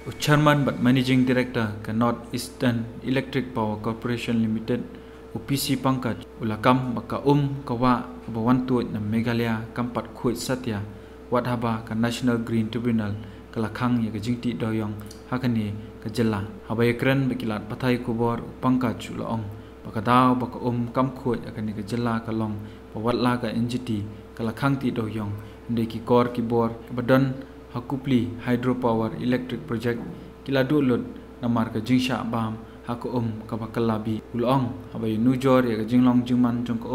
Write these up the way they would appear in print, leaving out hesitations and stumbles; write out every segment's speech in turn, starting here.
Chairman but Managing Director ke North Eastern Electric Power Corporation Limited UPC Pangkat ulakam baka kawa bawantu na Meghalaya kampat khuit satya wat haba ka National Green Tribunal kalakhang ya jingti doyong hakani ka jela habai kran bekilat pathai kubor pangkat chulaong baka daw baka kam khuit akani ka jela kalong pawatla ka NGT kalakhang ti doyong ndeki kor kibor badon Hakupli Hydropower Electric Project kila dulut namar ka jingsha bam haku ka bakalabi ulong habai nujor ya ka jinglong jingman jong ka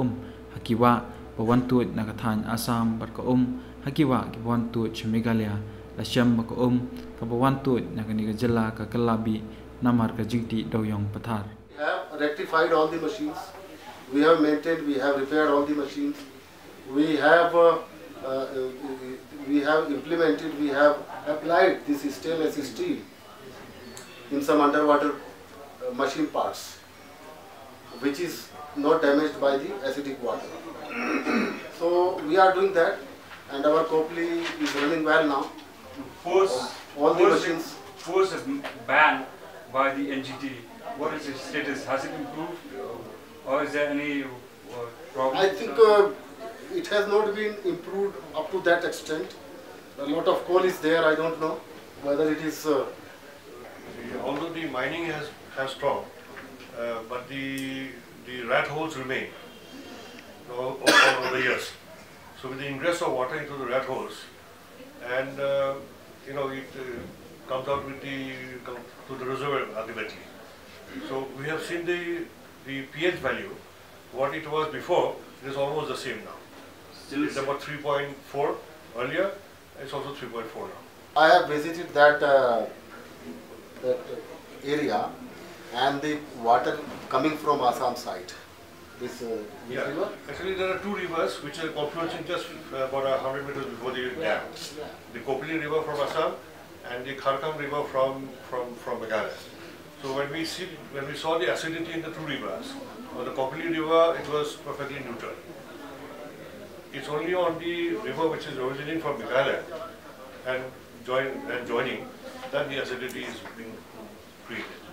hakiwa bawantu na kathan Assam bar ka hakiwa ki bawantu Meghalaya la syam ka ka bawantu na kani ka jela ka kalabi namar ka jingti doyong pathar. We have rectified all the machines, we have maintained, we have repaired all the machines, we have implemented, we have applied this stainless steel in some underwater machine parts, which is not damaged by the acidic water. So we are doing that, and our Kopli is running well now. All the machines. Force is banned by the NGT. What is its status? Has it improved, or is there any problem? I think it has not been improved up to that extent. A lot of coal is there. I don't know whether it is. Although the mining has stopped, but the rat holes remain all over the years. So with the ingress of water into the rat holes, and it comes out to the reservoir ultimately. So we have seen the pH value. What it was before, it is almost the same now. It's about 3.4 earlier. It's also 3.4 now. I have visited that area, and the water coming from Assam side. This river? Actually, there are two rivers which are confluencing just about 100 meters before the dam. The Kopli River from Assam and the Kharkang River from Meghalaya. So when we saw the acidity in the two rivers, on the Kopli River it was perfectly neutral. It's only on the river which is originating from Meghalaya and joining that the acidity is being created.